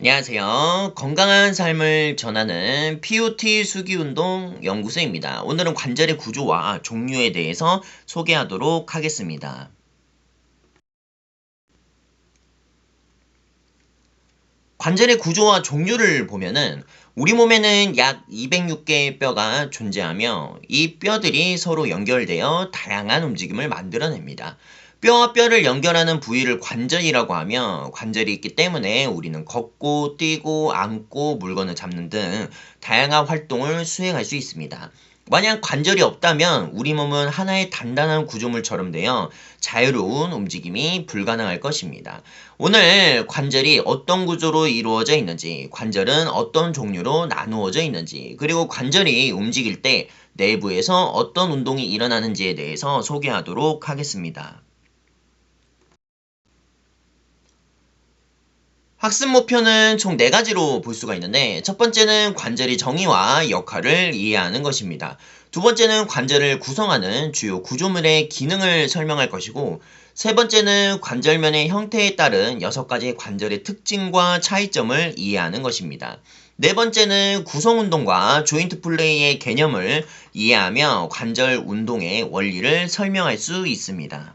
안녕하세요. 건강한 삶을 전하는 POT 수기운동 연구소입니다. 오늘은 관절의 구조와 종류에 대해서 소개하도록 하겠습니다. 관절의 구조와 종류를 보면은 우리 몸에는 약 206개의 뼈가 존재하며 이 뼈들이 서로 연결되어 다양한 움직임을 만들어냅니다. 뼈와 뼈를 연결하는 부위를 관절이라고 하며 관절이 있기 때문에 우리는 걷고 뛰고 앉고 물건을 잡는 등 다양한 활동을 수행할 수 있습니다. 만약 관절이 없다면 우리 몸은 하나의 단단한 구조물처럼 되어 자유로운 움직임이 불가능할 것입니다. 오늘 관절이 어떤 구조로 이루어져 있는지, 관절은 어떤 종류로 나누어져 있는지, 그리고 관절이 움직일 때 내부에서 어떤 운동이 일어나는지에 대해서 소개하도록 하겠습니다. 학습 목표는 총 4가지로 볼 수가 있는데, 첫 번째는 관절의 정의와 역할을 이해하는 것입니다. 두 번째는 관절을 구성하는 주요 구조물의 기능을 설명할 것이고, 세 번째는 관절면의 형태에 따른 6가지 관절의 특징과 차이점을 이해하는 것입니다. 네 번째는 구성 운동과 조인트 플레이의 개념을 이해하며 관절 운동의 원리를 설명할 수 있습니다.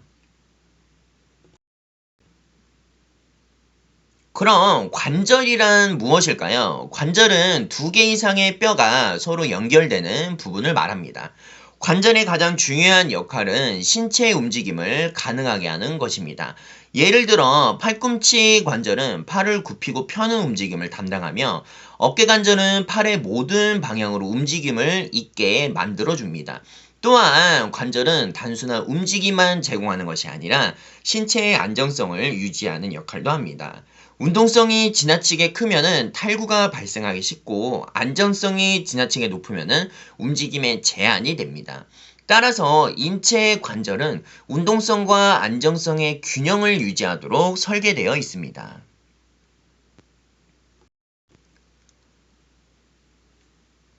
그럼 관절이란 무엇일까요? 관절은 2개 이상의 뼈가 서로 연결되는 부분을 말합니다. 관절의 가장 중요한 역할은 신체의 움직임을 가능하게 하는 것입니다. 예를 들어 팔꿈치 관절은 팔을 굽히고 펴는 움직임을 담당하며 어깨 관절은 팔의 모든 방향으로 움직임을 있게 만들어줍니다. 또한 관절은 단순한 움직임만 제공하는 것이 아니라 신체의 안정성을 유지하는 역할도 합니다. 운동성이 지나치게 크면은 탈구가 발생하기 쉽고 안정성이 지나치게 높으면은 움직임에 제한이 됩니다. 따라서 인체의 관절은 운동성과 안정성의 균형을 유지하도록 설계되어 있습니다.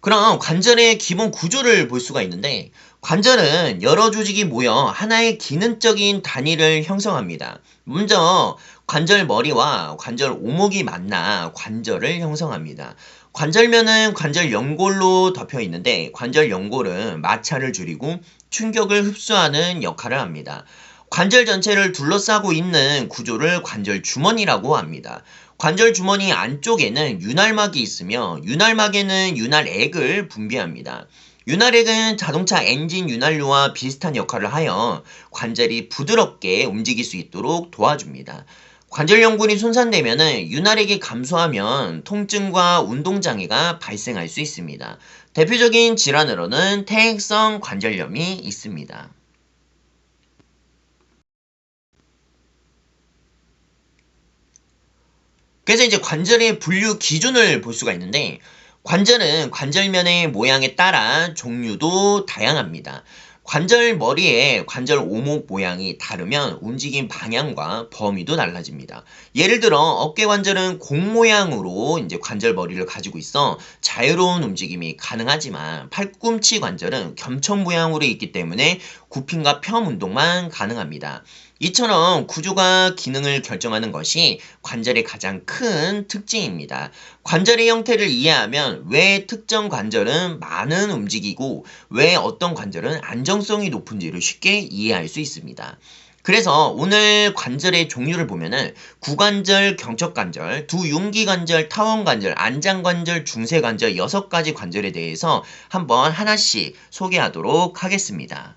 그럼 관절의 기본 구조를 볼 수가 있는데 관절은 여러 조직이 모여 하나의 기능적인 단위를 형성합니다. 먼저 관절 머리와 관절 오목이 만나 관절을 형성합니다. 관절면은 관절 연골로 덮여 있는데 관절 연골은 마찰을 줄이고 충격을 흡수하는 역할을 합니다. 관절 전체를 둘러싸고 있는 구조를 관절 주머니라고 합니다. 관절 주머니 안쪽에는 윤활막이 있으며 윤활막에는 윤활액을 분비합니다. 윤활액은 자동차 엔진 윤활유와 비슷한 역할을 하여 관절이 부드럽게 움직일 수 있도록 도와줍니다. 관절 연골이 손상되면 윤활액이 감소하면 통증과 운동장애가 발생할 수 있습니다. 대표적인 질환으로는 퇴행성 관절염이 있습니다. 그래서 이제 관절의 분류 기준을 볼 수가 있는데 관절은 관절면의 모양에 따라 종류도 다양합니다. 관절 머리에 관절 오목 모양이 다르면 움직임 방향과 범위도 달라집니다. 예를 들어 어깨 관절은 공 모양으로 이제 관절 머리를 가지고 있어 자유로운 움직임이 가능하지만 팔꿈치 관절은 겸처 모양으로 있기 때문에 굽힘과 펴 운동만 가능합니다. 이처럼 구조가 기능을 결정하는 것이 관절의 가장 큰 특징입니다. 관절의 형태를 이해하면 왜 특정 관절은 많은 움직이고 왜 어떤 관절은 안정성이 높은지를 쉽게 이해할 수 있습니다. 그래서 오늘 관절의 종류를 보면은 구관절, 경척관절, 두용기관절, 타원관절, 안장관절, 중세관절 6가지 관절에 대해서 한번 하나씩 소개하도록 하겠습니다.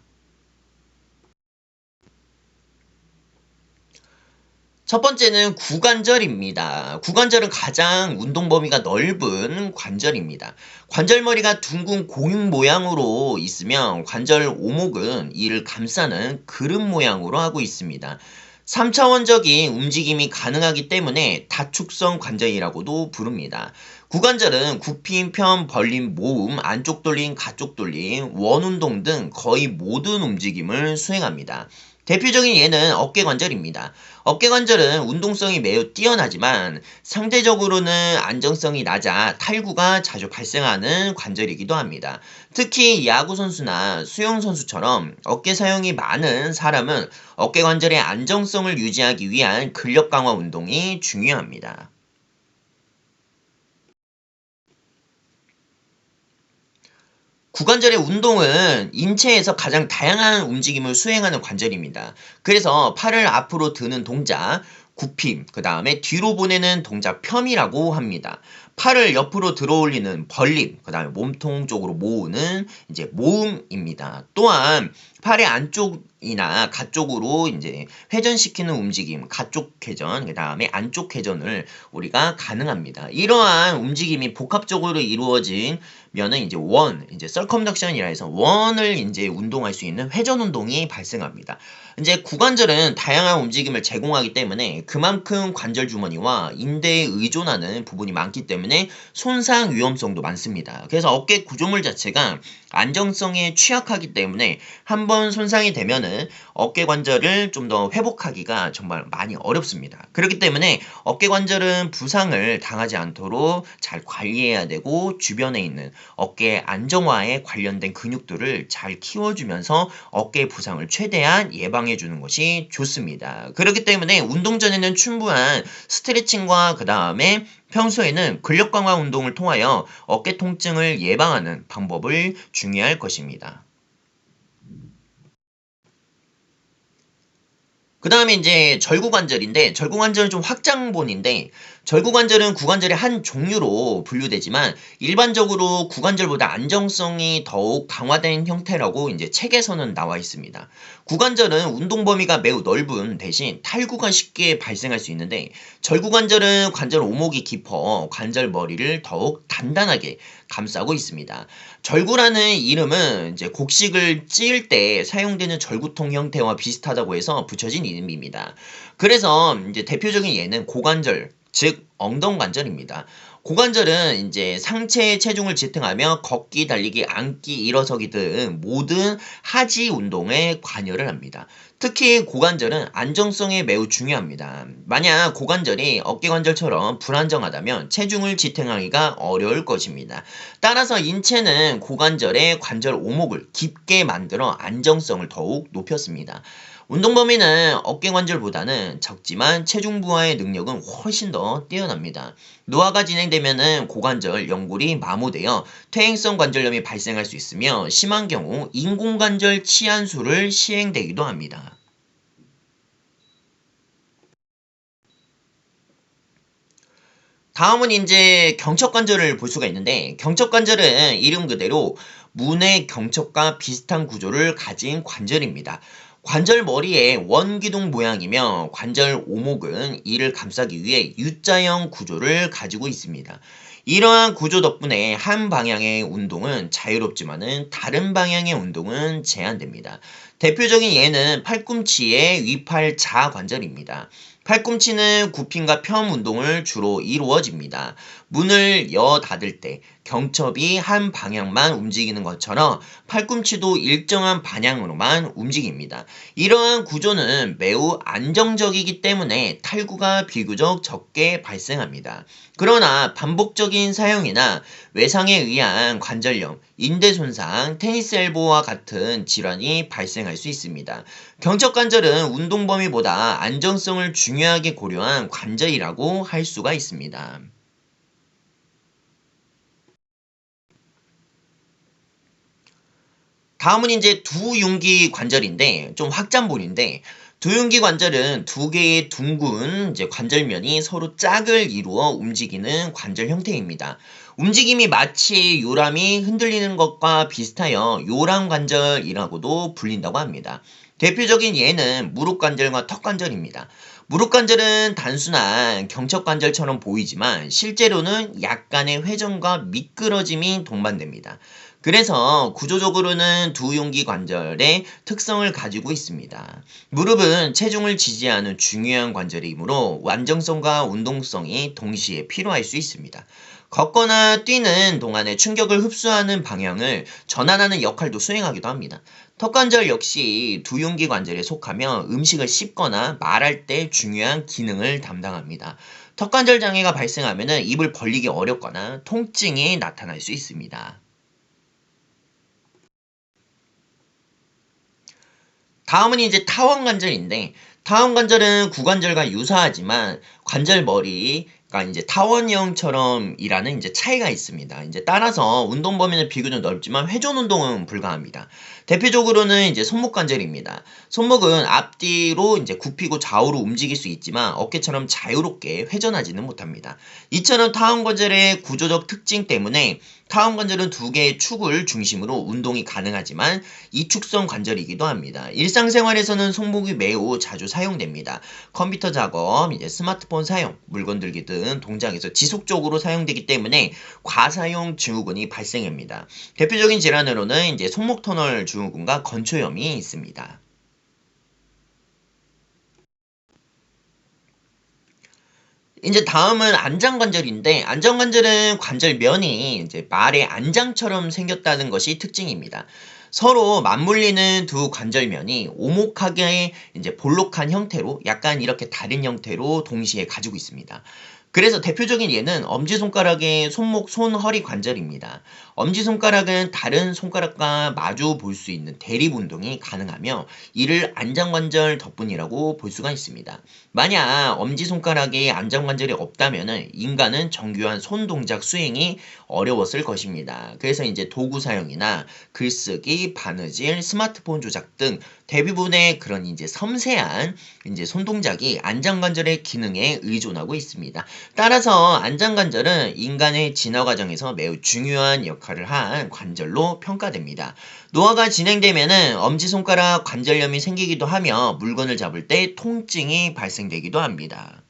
첫 번째는 구관절입니다. 구관절은 가장 운동 범위가 넓은 관절입니다. 관절머리가 둥근 공인 모양으로 있으면 관절 오목은 이를 감싸는 그릇 모양으로 하고 있습니다. 3차원적인 움직임이 가능하기 때문에 다축성 관절이라고도 부릅니다. 구관절은 굽힘, 편, 벌림, 모음, 안쪽 돌림, 가쪽 돌림, 원운동 등 거의 모든 움직임을 수행합니다. 대표적인 예는 어깨관절입니다. 어깨관절은 운동성이 매우 뛰어나지만 상대적으로는 안정성이 낮아 탈구가 자주 발생하는 관절이기도 합니다. 특히 야구 선수나 수영 선수처럼 어깨 사용이 많은 사람은 어깨관절의 안정성을 유지하기 위한 근력 강화 운동이 중요합니다. 구관절의 운동은 인체에서 가장 다양한 움직임을 수행하는 관절입니다. 그래서 팔을 앞으로 드는 동작, 굽힘, 그 다음에 뒤로 보내는 동작 펴이라고 합니다. 팔을 옆으로 들어 올리는 벌림, 그 다음에 몸통 쪽으로 모으는 이제 모음입니다. 또한 팔의 안쪽이나 가쪽으로 이제 회전시키는 움직임, 가쪽 회전, 그 다음에 안쪽 회전을 우리가 가능합니다. 이러한 움직임이 복합적으로 이루어진 면은 이제 이제 서컴덕션이라 해서 원을 이제 운동할 수 있는 회전 운동이 발생합니다. 이제 구관절은 다양한 움직임을 제공하기 때문에 그만큼 관절 주머니와 인대에 의존하는 부분이 많기 때문에 손상 위험성도 많습니다. 그래서 어깨 구조물 자체가 안정성에 취약하기 때문에 한번 손상이 되면은 어깨 관절을 좀 더 회복하기가 정말 많이 어렵습니다. 그렇기 때문에 어깨 관절은 부상을 당하지 않도록 잘 관리해야 되고 주변에 있는 어깨 안정화에 관련된 근육들을 잘 키워주면서 어깨 부상을 최대한 예방해 주는 것이 좋습니다. 그렇기 때문에 운동 전에는 충분한 스트레칭과 그 다음에 평소에는 근력 강화 운동을 통하여 어깨 통증을 예방하는 방법을 중요할 것입니다. 그 다음에 이제 절구관절인데, 절구관절은 좀 확장본인데, 절구관절은 구관절의 한 종류로 분류되지만, 일반적으로 구관절보다 안정성이 더욱 강화된 형태라고 이제 책에서는 나와 있습니다. 구관절은 운동 범위가 매우 넓은 대신 탈구가 쉽게 발생할 수 있는데, 절구관절은 관절 오목이 깊어 관절 머리를 더욱 단단하게 감싸고 있습니다. 절구라는 이름은 이제 곡식을 찧을 때 사용되는 절구통 형태와 비슷하다고 해서 붙여진 이름입니다. 그래서 이제 대표적인 예는 고관절, 즉 엉덩관절입니다. 고관절은 이제 상체의 체중을 지탱하며 걷기, 달리기, 앉기, 일어서기 등 모든 하지 운동에 관여를 합니다. 특히 고관절은 안정성에 매우 중요합니다. 만약 고관절이 어깨관절처럼 불안정하다면 체중을 지탱하기가 어려울 것입니다. 따라서 인체는 고관절의 관절 오목을 깊게 만들어 안정성을 더욱 높였습니다. 운동 범위는 어깨관절보다는 적지만 체중 부하의 능력은 훨씬 더 뛰어납니다. 노화가 진행되면 고관절 연골이 마모되어 퇴행성 관절염이 발생할 수 있으며 심한 경우 인공관절 치안수를 시행되기도 합니다. 다음은 이제 경첩관절을 볼 수가 있는데 경첩관절은 이름 그대로 문의 경첩과 비슷한 구조를 가진 관절입니다. 관절 머리의 원기둥 모양이며 관절 오목은 이를 감싸기 위해 U자형 구조를 가지고 있습니다. 이러한 구조 덕분에 한 방향의 운동은 자유롭지만은 다른 방향의 운동은 제한됩니다. 대표적인 예는 팔꿈치의 위팔자 관절입니다. 팔꿈치는 굽힘과 펴 운동을 주로 이루어집니다. 문을 여 닫을 때 경첩이 한 방향만 움직이는 것처럼 팔꿈치도 일정한 방향으로만 움직입니다. 이러한 구조는 매우 안정적이기 때문에 탈구가 비교적 적게 발생합니다. 그러나 반복적인 사용이나 외상에 의한 관절염, 인대 손상, 테니스 엘보와 같은 질환이 발생할 수 있습니다. 경첩 관절은 운동 범위보다 안정성을 중요하게 고려한 관절이라고 할 수가 있습니다. 다음은 이제 두흉기 관절인데 좀 확장본인데 두흉기 관절은 두 개의 둥근 이제 관절면이 서로 짝을 이루어 움직이는 관절 형태입니다. 움직임이 마치 요람이 흔들리는 것과 비슷하여 요람 관절이라고도 불린다고 합니다. 대표적인 예는 무릎 관절과 턱 관절입니다. 무릎 관절은 단순한 경첩 관절처럼 보이지만 실제로는 약간의 회전과 미끄러짐이 동반됩니다. 그래서 구조적으로는 두 용기 관절의 특성을 가지고 있습니다. 무릎은 체중을 지지하는 중요한 관절이므로 완전성과 운동성이 동시에 필요할 수 있습니다. 걷거나 뛰는 동안에 충격을 흡수하는 방향을 전환하는 역할도 수행하기도 합니다. 턱관절 역시 두 용기 관절에 속하며 음식을 씹거나 말할 때 중요한 기능을 담당합니다. 턱관절 장애가 발생하면 입을 벌리기 어렵거나 통증이 나타날 수 있습니다. 다음은 이제 타원 관절인데 타원 관절은 구관절과 유사하지만 관절 머리, 그러니까 이제 타원형처럼 일하는 이제 차이가 있습니다. 이제 따라서 운동 범위는 비교적 넓지만 회전 운동은 불가합니다. 대표적으로는 이제 손목 관절입니다. 손목은 앞뒤로 이제 굽히고 좌우로 움직일 수 있지만 어깨처럼 자유롭게 회전하지는 못합니다. 이처럼 타원 관절의 구조적 특징 때문에 타원 관절은 두 개의 축을 중심으로 운동이 가능하지만 이축성 관절이기도 합니다. 일상생활에서는 손목이 매우 자주 사용됩니다. 컴퓨터 작업, 이제 스마트폰 사용, 물건 들기 등 동작에서 지속적으로 사용되기 때문에 과사용 증후군이 발생합니다. 대표적인 질환으로는 이제 손목 터널 증후군과 건초염이 있습니다. 이제 다음은 안장관절인데 안장관절은 관절면이 이제 말의 안장처럼 생겼다는 것이 특징입니다. 서로 맞물리는 두 관절면이 오목하게 이제 볼록한 형태로 약간 이렇게 다른 형태로 동시에 가지고 있습니다. 그래서 대표적인 예는 엄지손가락의 손목, 손, 허리 관절입니다. 엄지손가락은 다른 손가락과 마주 볼 수 있는 대립 운동이 가능하며 이를 안장관절 덕분이라고 볼 수가 있습니다. 만약 엄지손가락에 안장관절이 없다면 인간은 정교한 손 동작 수행이 어려웠을 것입니다. 그래서 이제 도구 사용이나 글쓰기, 바느질, 스마트폰 조작 등 대부분의 그런 이제 섬세한 이제 손 동작이 안장관절의 기능에 의존하고 있습니다. 따라서 안장관절은 인간의 진화 과정에서 매우 중요한 역할을 한 관절로 평가됩니다. 노화가 진행되면은 엄지손가락 관절염이 생기기도 하며 물건을 잡을 때 통증이 발생되기도 합니다.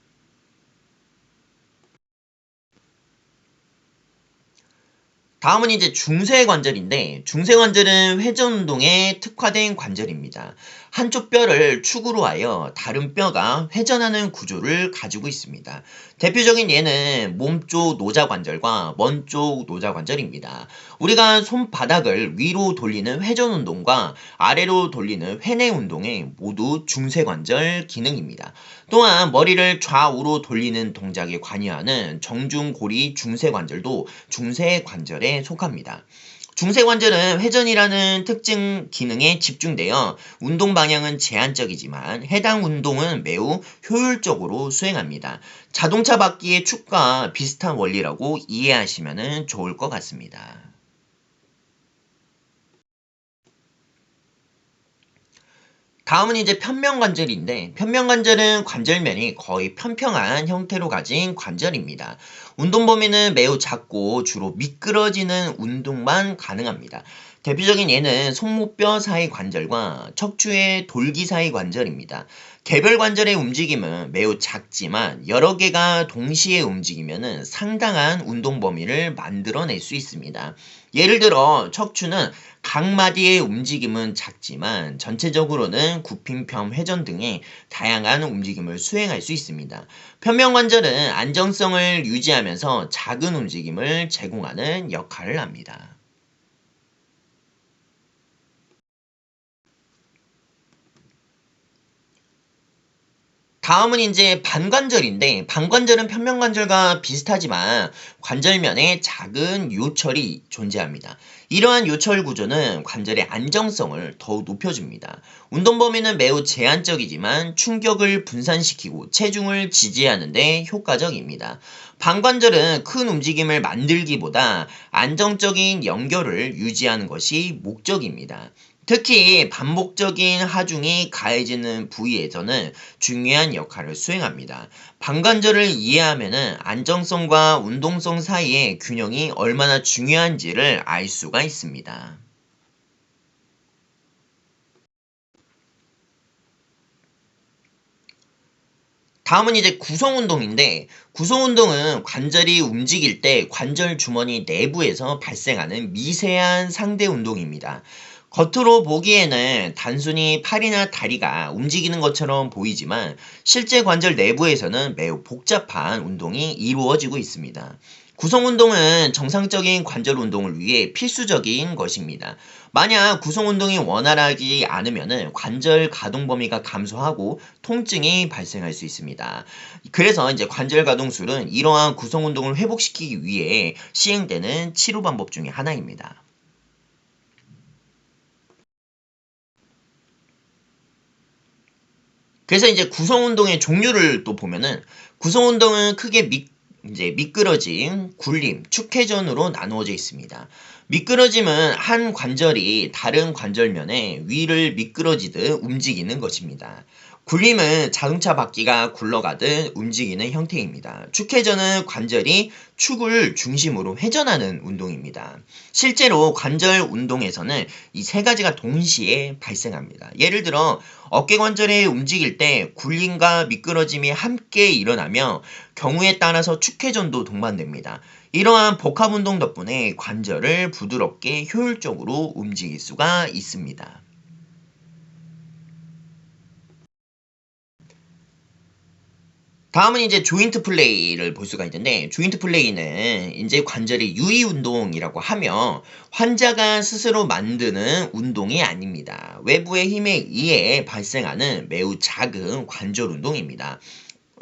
다음은 이제 중쇄관절인데 중쇄관절은 회전 운동에 특화된 관절입니다. 한쪽 뼈를 축으로 하여 다른 뼈가 회전하는 구조를 가지고 있습니다. 대표적인 예는 몸쪽 노자관절과 먼쪽 노자관절입니다. 우리가 손바닥을 위로 돌리는 회전 운동과 아래로 돌리는 회내 운동에 모두 중쇄관절 기능입니다. 또한 머리를 좌우로 돌리는 동작에 관여하는 정중고리 중쇄관절도 중쇄관절에 속합니다. 중쇄관절은 회전이라는 특징 기능에 집중되어 운동 방향은 제한적이지만 해당 운동은 매우 효율적으로 수행합니다. 자동차 바퀴의 축과 비슷한 원리라고 이해하시면 좋을 것 같습니다. 다음은 이제 편명관절인데 편명관절은 관절면이 거의 평평한 형태로 가진 관절입니다. 운동 범위는 매우 작고 주로 미끄러지는 운동만 가능합니다. 대표적인 예는 손목뼈 사이 관절과 척추의 돌기 사이 관절입니다. 개별 관절의 움직임은 매우 작지만 여러 개가 동시에 움직이면 상당한 운동 범위를 만들어낼 수 있습니다. 예를 들어 척추는 각 마디의 움직임은 작지만 전체적으로는 굽힘, 회전 등의 다양한 움직임을 수행할 수 있습니다. 편명관절은 안정성을 유지하면서 작은 움직임을 제공하는 역할을 합니다. 다음은 이제 반관절인데 반관절은 편명관절과 비슷하지만 관절면에 작은 요철이 존재합니다. 이러한 요철 구조는 관절의 안정성을 더욱 높여줍니다. 운동 범위는 매우 제한적이지만 충격을 분산시키고 체중을 지지하는 데 효과적입니다. 반관절은 큰 움직임을 만들기보다 안정적인 연결을 유지하는 것이 목적입니다. 특히 반복적인 하중이 가해지는 부위에서는 중요한 역할을 수행합니다. 방관절을 이해하면 안정성과 운동성 사이의 균형이 얼마나 중요한지를 알 수가 있습니다. 다음은 이제 구성운동인데 구성운동은 관절이 움직일 때 관절 주머니 내부에서 발생하는 미세한 상대 운동입니다. 겉으로 보기에는 단순히 팔이나 다리가 움직이는 것처럼 보이지만 실제 관절 내부에서는 매우 복잡한 운동이 이루어지고 있습니다. 구성 운동은 정상적인 관절 운동을 위해 필수적인 것입니다. 만약 구성 운동이 원활하지 않으면 관절 가동 범위가 감소하고 통증이 발생할 수 있습니다. 그래서 이제 관절 가동술은 이러한 구성 운동을 회복시키기 위해 시행되는 치료 방법 중에 하나입니다. 그래서 이제 구성 운동의 종류를 또 보면은 구성 운동은 크게 이제 미끄러짐, 굴림, 축회전으로 나누어져 있습니다. 미끄러짐은 한 관절이 다른 관절면에 위를 미끄러지듯 움직이는 것입니다. 굴림은 자동차 바퀴가 굴러가듯 움직이는 형태입니다. 축회전은 관절이 축을 중심으로 회전하는 운동입니다. 실제로 관절 운동에서는 이 세 가지가 동시에 발생합니다. 예를 들어 어깨 관절이 움직일 때 굴림과 미끄러짐이 함께 일어나며 경우에 따라서 축회전도 동반됩니다. 이러한 복합 운동 덕분에 관절을 부드럽게 효율적으로 움직일 수가 있습니다. 다음은 이제 조인트 플레이를 볼 수가 있는데, 조인트 플레이는 이제 관절의 유희 운동이라고 하며 환자가 스스로 만드는 운동이 아닙니다. 외부의 힘에 의해 발생하는 매우 작은 관절 운동입니다.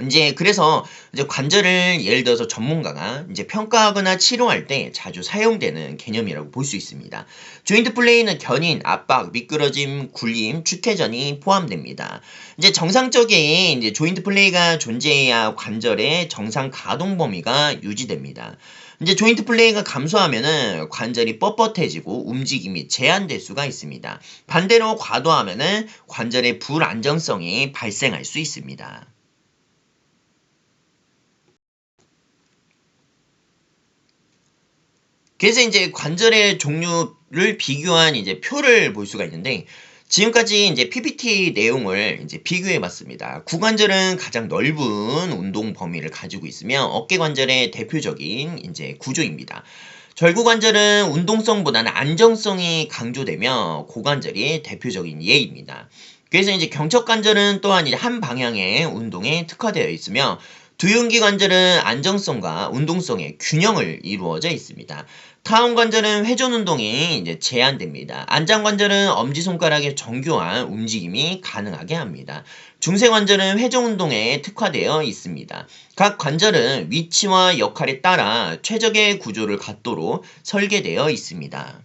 이제 그래서 이제 관절을 예를 들어서 전문가가 이제 평가하거나 치료할 때 자주 사용되는 개념이라고 볼 수 있습니다. 조인트 플레이는 견인, 압박, 미끄러짐, 굴림, 축회전이 포함됩니다. 이제 정상적인 이제 조인트 플레이가 존재해야 관절의 정상 가동 범위가 유지됩니다. 이제 조인트 플레이가 감소하면은 관절이 뻣뻣해지고 움직임이 제한될 수가 있습니다. 반대로 과도하면은 관절의 불안정성이 발생할 수 있습니다. 그래서 이제 관절의 종류를 비교한 이제 표를 볼 수가 있는데, 지금까지 이제 PPT 내용을 이제 비교해 봤습니다. 구관절은 가장 넓은 운동 범위를 가지고 있으며 어깨 관절의 대표적인 이제 구조입니다. 절구관절은 운동성보다는 안정성이 강조되며 고관절이 대표적인 예입니다. 그래서 이제 경척관절은 또한 이제 한 방향의 운동에 특화되어 있으며 두흉기 관절은 안정성과 운동성의 균형을 이루어져 있습니다. 타원 관절은 회전 운동이 이제 제한됩니다. 안장 관절은 엄지손가락의 정교한 움직임이 가능하게 합니다. 중세 관절은 회전 운동에 특화되어 있습니다. 각 관절은 위치와 역할에 따라 최적의 구조를 갖도록 설계되어 있습니다.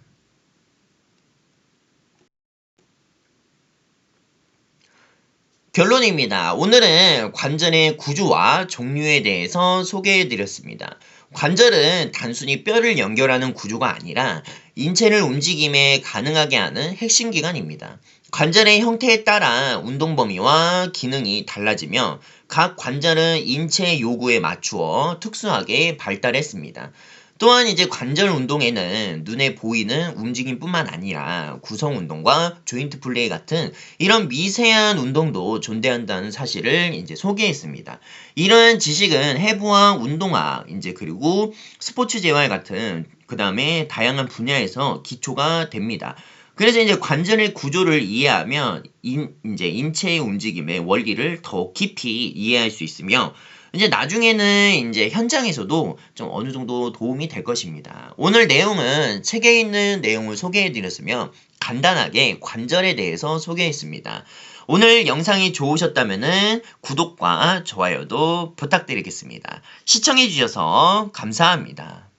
결론입니다. 오늘은 관절의 구조와 종류에 대해서 소개해 드렸습니다. 관절은 단순히 뼈를 연결하는 구조가 아니라 인체를 움직임에 가능하게 하는 핵심 기관입니다. 관절의 형태에 따라 운동 범위와 기능이 달라지며 각 관절은 인체 요구에 맞추어 특수하게 발달했습니다. 또한 이제 관절 운동에는 눈에 보이는 움직임뿐만 아니라 구성 운동과 조인트 플레이 같은 이런 미세한 운동도 존재한다는 사실을 이제 소개했습니다. 이러한 지식은 해부학, 운동학, 이제 그리고 스포츠 재활 같은 그 다음에 다양한 분야에서 기초가 됩니다. 그래서 이제 관절의 구조를 이해하면 이제 인체의 움직임의 원리를 더 깊이 이해할 수 있으며 이제 나중에는 이제 현장에서도 좀 어느 정도 도움이 될 것입니다. 오늘 내용은 책에 있는 내용을 소개해 드렸으며 간단하게 관절에 대해서 소개했습니다. 오늘 영상이 좋으셨다면 구독과 좋아요도 부탁드리겠습니다. 시청해 주셔서 감사합니다.